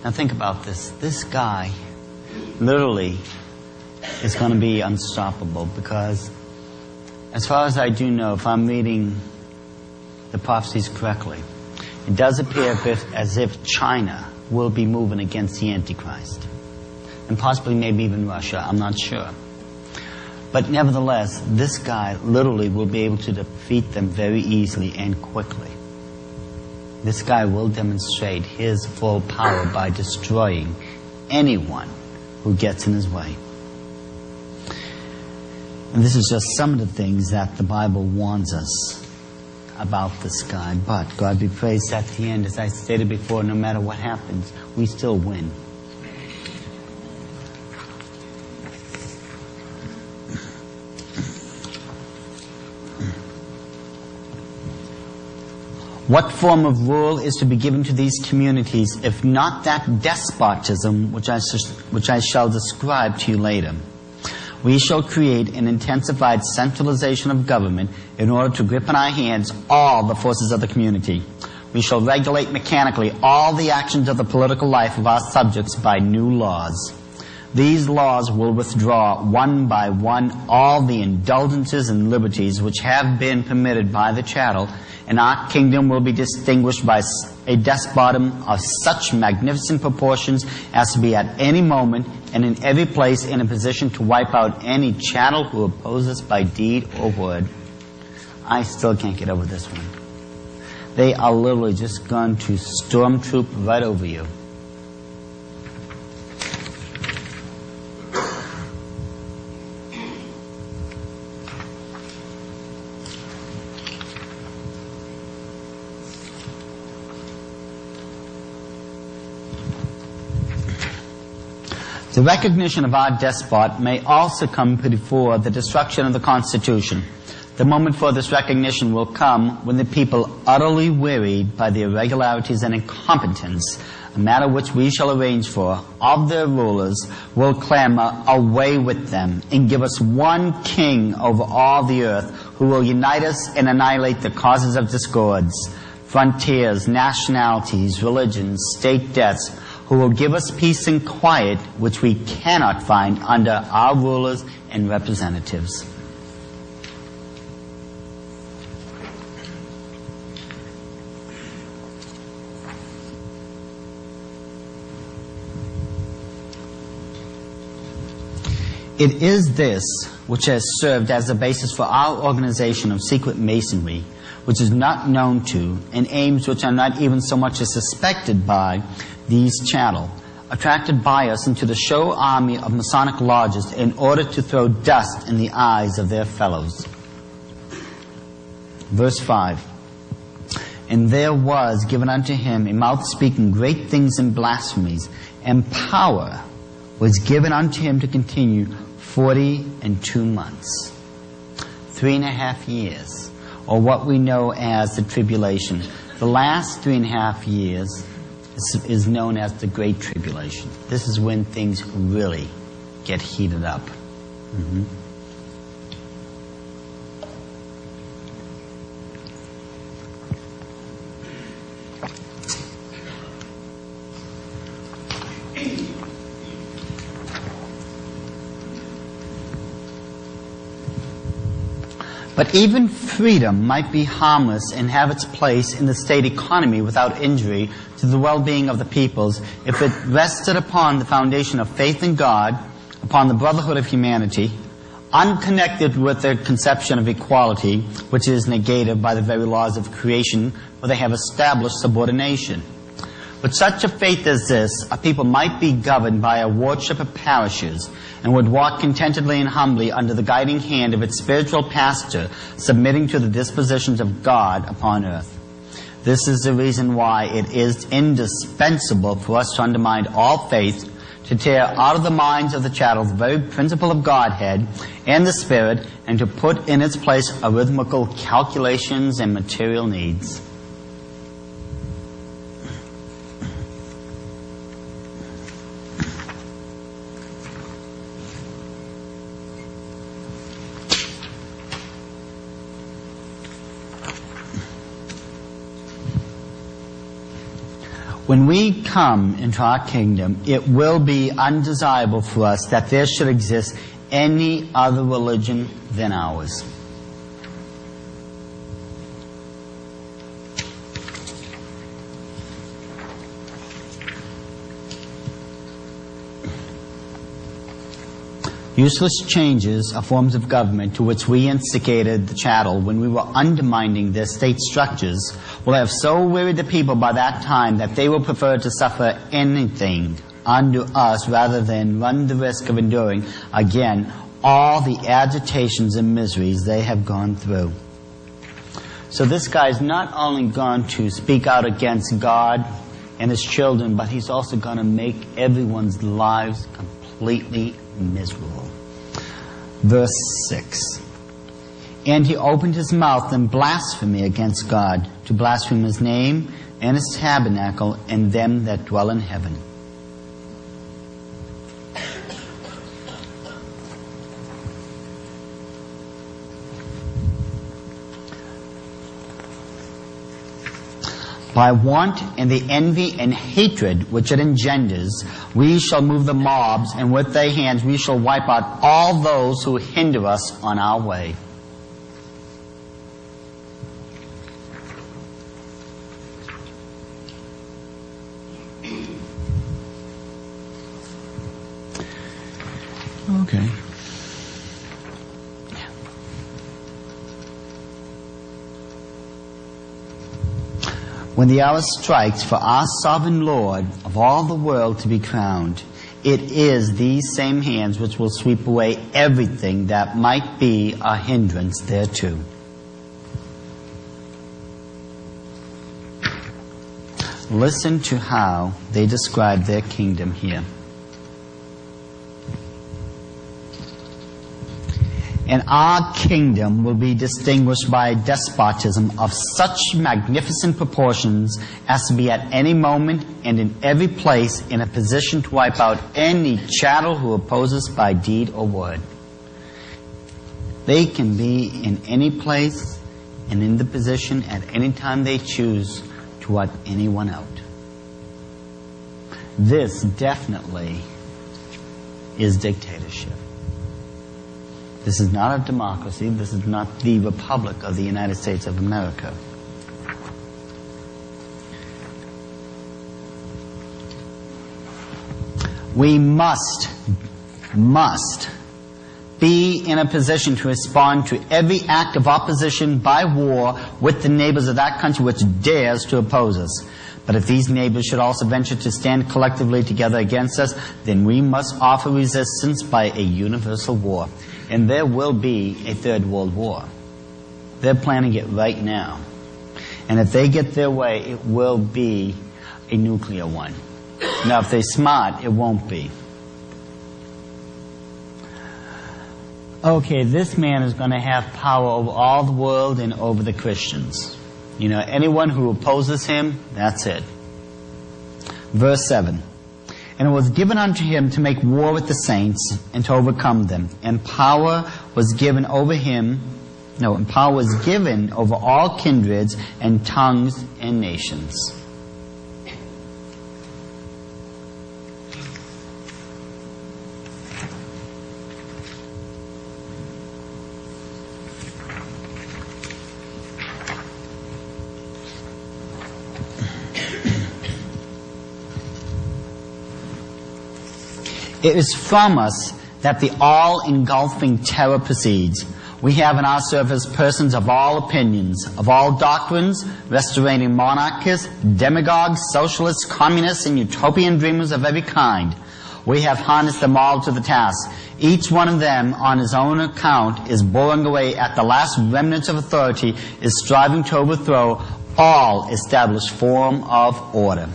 Now think about this. This guy literally is going to be unstoppable because, as far as I do know, if I'm reading the prophecies correctly, it does appear as if China will be moving against the Antichrist. And possibly maybe even Russia, I'm not sure. But nevertheless, this guy literally will be able to defeat them very easily and quickly. This guy will demonstrate his full power by destroying anyone who gets in his way. And this is just some of the things that the Bible warns us about this guy. But God be praised, at the end, as I stated before, no matter what happens, we still win. What form of rule is to be given to these communities, if not that despotism which I shall describe to you later? We shall create an intensified centralization of government in order to grip in our hands all the forces of the community. We shall regulate mechanically all the actions of the political life of our subjects by new laws. These laws will withdraw one by one all the indulgences and liberties which have been permitted by the chattel, and our kingdom will be distinguished by a despotism of such magnificent proportions as to be at any moment and in every place in a position to wipe out any chattel who opposes by deed or word. I still can't get over this one. They are literally just going to stormtroop right over you. The recognition of our despot may also come before the destruction of the Constitution. The moment for this recognition will come when the people, utterly wearied by the irregularities and incompetence, a matter which we shall arrange for, of their rulers, will clamor away with them and give us one king over all the earth, who will unite us and annihilate the causes of discords, frontiers, nationalities, religions, state debts, who will give us peace and quiet which we cannot find under our rulers and representatives. It is this which has served as the basis for our organization of secret masonry, which is not known to, and aims which are not even so much as suspected by these chattel, attracted by us into the show army of Masonic lodges in order to throw dust in the eyes of their fellows. Verse 5. And there was given unto him a mouth speaking great things and blasphemies, and power was given unto him to continue 42 months. 3.5 years, or what we know as the tribulation. The last 3.5 years is known as the Great Tribulation. This is when things really get heated up. But even freedom might be harmless and have its place in the state economy without injury to the well-being of the peoples if it rested upon the foundation of faith in God, upon the brotherhood of humanity, unconnected with their conception of equality, which is negated by the very laws of creation where they have established subordination. With such a faith as this, a people might be governed by a worship of parishes and would walk contentedly and humbly under the guiding hand of its spiritual pastor, submitting to the dispositions of God upon earth. This is the reason why it is indispensable for us to undermine all faith, to tear out of the minds of the chattel the very principle of Godhead and the Spirit, and to put in its place arithmetical calculations and material needs. When we come into our kingdom, it will be undesirable for us that there should exist any other religion than ours. Useless changes are forms of government to which we instigated the chattel when we were undermining their state structures will have so wearied the people by that time that they will prefer to suffer anything unto us rather than run the risk of enduring again all the agitations and miseries they have gone through. So this guy's not only going to speak out against God and his children, but he's also going to make everyone's lives completely miserable. Verse 6. And he opened his mouth in blasphemy against God, to blaspheme his name and his tabernacle and them that dwell in heaven. By want and the envy and hatred which it engenders, we shall move the mobs, and with their hands we shall wipe out all those who hinder us on our way. Okay. When the hour strikes for our sovereign Lord of all the world to be crowned, it is these same hands which will sweep away everything that might be a hindrance thereto. Listen to how they describe their kingdom here. And our kingdom will be distinguished by a despotism of such magnificent proportions as to be at any moment and in every place in a position to wipe out any chattel who opposes by deed or word. They can be in any place and in the position at any time they choose to wipe anyone out. This definitely is dictatorship. This is not a democracy. This is not the Republic of the United States of America. We must be in a position to respond to every act of opposition by war with the neighbors of that country which dares to oppose us. But if these neighbors should also venture to stand collectively together against us, then we must offer resistance by a universal war. And there will be a third world war. They're planning it right now. And if they get their way, it will be a nuclear one. Now, if they're smart, it won't be. Okay, this man is going to have power over all the world and over the Christians. You know, anyone who opposes him, that's it. Verse 7. And it was given unto him to make war with the saints and to overcome them. And power was given over all kindreds and tongues and nations. It is from us that the all-engulfing terror proceeds. We have in our service persons of all opinions, of all doctrines, restorating monarchists, demagogues, socialists, communists, and utopian dreamers of every kind. We have harnessed them all to the task. Each one of them, on his own account, is boring away at the last remnants of authority, is striving to overthrow all established form of order.